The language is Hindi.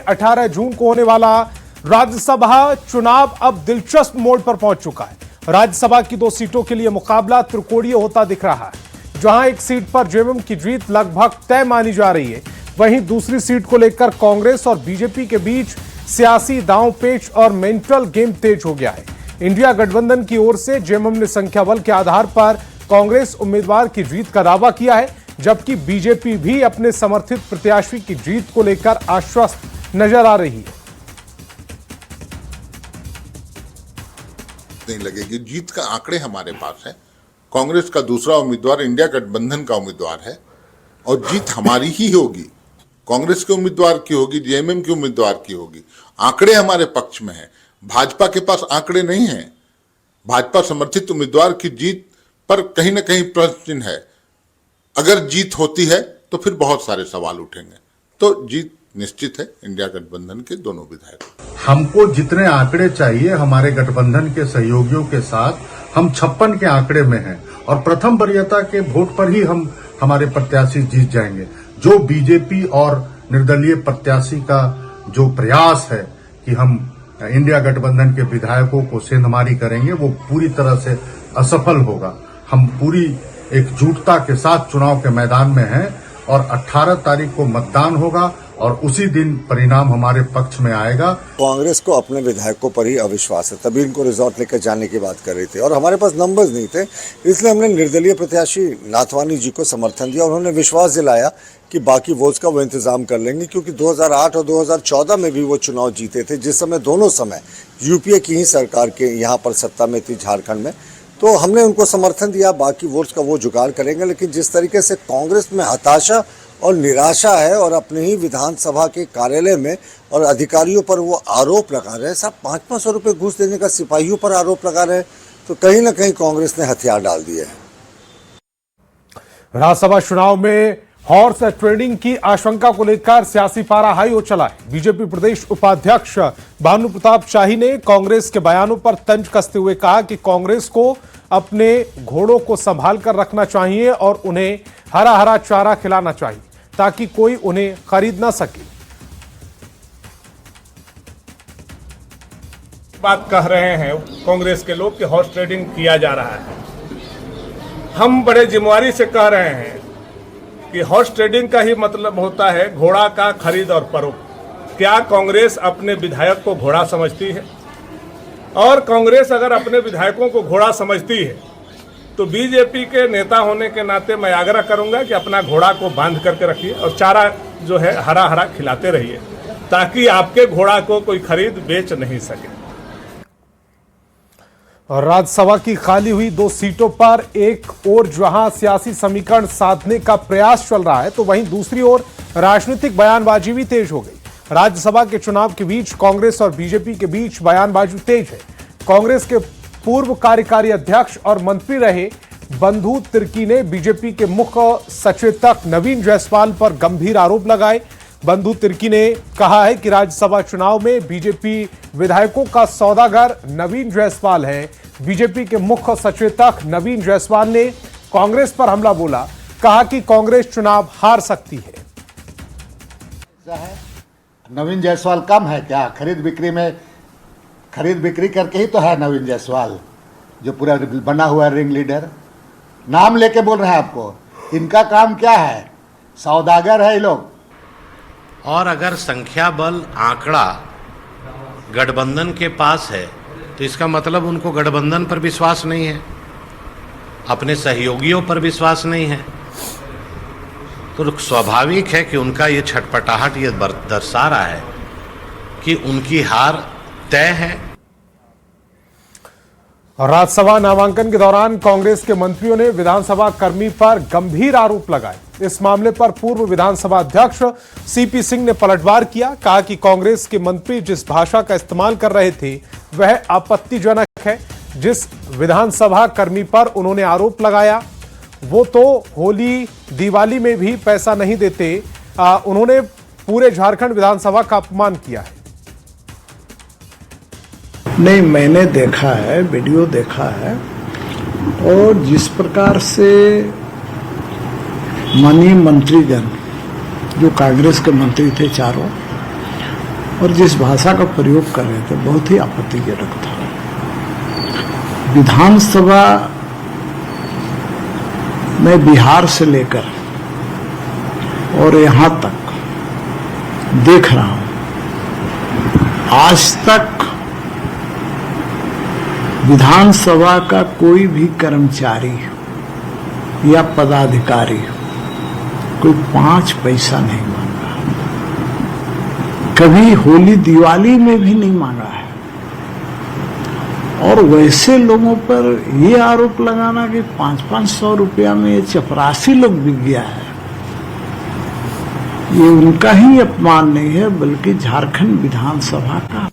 18 जून को होने वाला राज्यसभा चुनाव अब दिलचस्प मोड़ पर पहुंच चुका है। राज्यसभा की 2 सीटों के लिए मुकाबला त्रिकोणीय होता दिख रहा है। जहां एक सीट पर जेएमएम की जीत लगभग तय मानी जा रही है, वहीं दूसरी सीट को लेकर कांग्रेस और बीजेपी के बीच सियासी दांव-पेच और मेंटल गेम तेज हो गया है। इंडिया गठबंधन की ओर से जेएमएम ने संख्या बल के आधार पर कांग्रेस उम्मीदवार की जीत का दावा किया है, जबकि बीजेपी भी अपने समर्थित प्रत्याशी की जीत को लेकर आश्वस्त नजर आ रही है। नहीं लगेगी, जीत का आंकड़े हमारे पास है। कांग्रेस का दूसरा उम्मीदवार इंडिया गठबंधन का उम्मीदवार है और जीत हमारी ही होगी। कांग्रेस के उम्मीदवार की होगी, जेएमएम के उम्मीदवार की होगी। आंकड़े हमारे पक्ष में है। भाजपा के पास आंकड़े नहीं है। भाजपा समर्थित उम्मीदवार की जीत पर कहीं ना कहीं प्रश्न चिन्ह है। अगर जीत होती है तो फिर बहुत सारे सवाल उठेंगे। तो जीत निश्चित है इंडिया गठबंधन के दोनों विधायक। हमको जितने आंकड़े चाहिए हमारे गठबंधन के सहयोगियों के साथ हम 56 के आंकड़े में हैं और प्रथम वरीयता के वोट पर ही हम हमारे प्रत्याशी जीत जाएंगे। जो बीजेपी और निर्दलीय प्रत्याशी का जो प्रयास है कि हम इंडिया गठबंधन के विधायकों को सेंधमारी करेंगे, वो पूरी तरह से असफल होगा। हम पूरी एकजुटता के साथ चुनाव के मैदान में हैं और 18 तारीख को मतदान होगा और उसी दिन परिणाम हमारे पक्ष में आएगा। कांग्रेस को अपने विधायकों पर ही अविश्वास है, तभी इनको रिजॉर्ट लेकर जाने की बात कर रही थी और हमारे पास नंबर्स नहीं थे, इसलिए हमने निर्दलीय प्रत्याशी नाथवानी जी को समर्थन दिया। उन्होंने विश्वास दिलाया कि बाकी वोट्स का वो इंतजाम कर लेंगे, क्योंकि 2008 और 2014 में भी वो चुनाव जीते थे, जिस समय दोनों समय यूपीए की ही सरकार के यहाँ पर सत्ता में थी झारखंड में। तो हमने उनको समर्थन दिया, बाकी वोट्स का वो जुगाड़ करेंगे। लेकिन जिस तरीके से कांग्रेस में हताशा और निराशा है और अपने ही विधानसभा के कार्यालय में और अधिकारियों पर वो आरोप लगा रहे हैं, साहब 500 रुपये घूस देने का सिपाहियों पर आरोप लगा रहे हैं, तो कहीं ना कहीं कांग्रेस ने हथियार डाल दिए हैं। राज्यसभा चुनाव में हॉर्स ट्रेडिंग की आशंका को लेकर सियासी पारा हाई हो चला है। बीजेपी प्रदेश उपाध्यक्ष भानु प्रताप शाही ने कांग्रेस के बयानों पर तंज कसते हुए कहा कि कांग्रेस को अपने घोड़ों को संभाल कर रखना चाहिए और उन्हें हरा हरा चारा खिलाना चाहिए ताकि कोई उन्हें खरीद ना सके। बात कह रहे हैं कांग्रेस के लोग कि हॉर्स ट्रेडिंग किया जा रहा है। हम बड़े जिम्मेवारी से कह रहे हैं कि हॉर्स ट्रेडिंग का ही मतलब होता है घोड़ा का खरीद और फरोख्त। क्या कांग्रेस अपने विधायक को घोड़ा समझती है? और कांग्रेस अगर अपने विधायकों को घोड़ा समझती है तो बीजेपी के नेता होने के नाते मैं आग्रह करूंगा कि अपना घोड़ा को बांध करके रखिए और चारा जो है हरा हरा खिलाते रहिए, ताकि आपके घोड़ा को कोई खरीद बेच नहीं सके। और राज्यसभा की खाली हुई 2 सीटों पर एक ओर जहां सियासी समीकरण साधने का प्रयास चल रहा है, तो वहीं दूसरी ओर राजनीतिक बयानबाजी भी तेज हो गई। राज्यसभा के चुनाव के बीच कांग्रेस और बीजेपी के बीच बयानबाजी तेज है। कांग्रेस के पूर्व कार्यकारी अध्यक्ष और मंत्री रहे बंधु तिर्की ने बीजेपी के मुख्य सचेतक नवीन जायसवाल पर गंभीर आरोप लगाए। बंधु तिर्की ने कहा है कि राज्यसभा चुनाव में बीजेपी विधायकों का सौदागर नवीन जायसवाल है। बीजेपी के मुख्य सचेतक नवीन जायसवाल ने कांग्रेस पर हमला बोला, कहा कि कांग्रेस चुनाव हार सकती है। नवीन जायसवाल कम है क्या? खरीद बिक्री करके ही तो है नवीन जायसवाल, जो पूरा बना हुआ रिंग लीडर। नाम लेके बोल रहे हैं आपको, इनका काम क्या है? सौदागर है ये लोग। और अगर संख्या बल आंकड़ा गठबंधन के पास है तो इसका मतलब उनको गठबंधन पर विश्वास नहीं है, अपने सहयोगियों पर विश्वास नहीं है। तो स्वाभाविक है कि उनका ये छटपटाहट ये दर्शा रहा है कि उनकी हार तय है। राज्यसभा नामांकन के दौरान कांग्रेस के मंत्रियों ने विधानसभा कर्मी पर गंभीर आरोप लगाए। इस मामले पर पूर्व विधानसभा अध्यक्ष सीपी सिंह ने पलटवार किया, कहा कि कांग्रेस के मंत्री जिस भाषा का इस्तेमाल कर रहे थे वह आपत्तिजनक है। जिस विधानसभा कर्मी पर उन्होंने आरोप लगाया वो तो होली दिवाली में भी पैसा नहीं देते। उन्होंने पूरे झारखंड विधानसभा का अपमान किया है। नहीं, मैंने देखा है, वीडियो देखा है, और जिस प्रकार से माननीय मंत्रीगण जो कांग्रेस के मंत्री थे चारों, और जिस भाषा का प्रयोग कर रहे थे बहुत ही आपत्तिजनक था। विधानसभा में बिहार से लेकर और यहां तक देख रहा हूं, आज तक विधानसभा का कोई भी कर्मचारी या पदाधिकारी कोई 5 पैसा नहीं मांगा, कभी होली दिवाली में भी नहीं मांगा है। और वैसे लोगों पर ये आरोप लगाना कि 500-500 रुपया में ये चपरासी लोग बिक गया है, ये उनका ही अपमान नहीं है बल्कि झारखंड विधानसभा का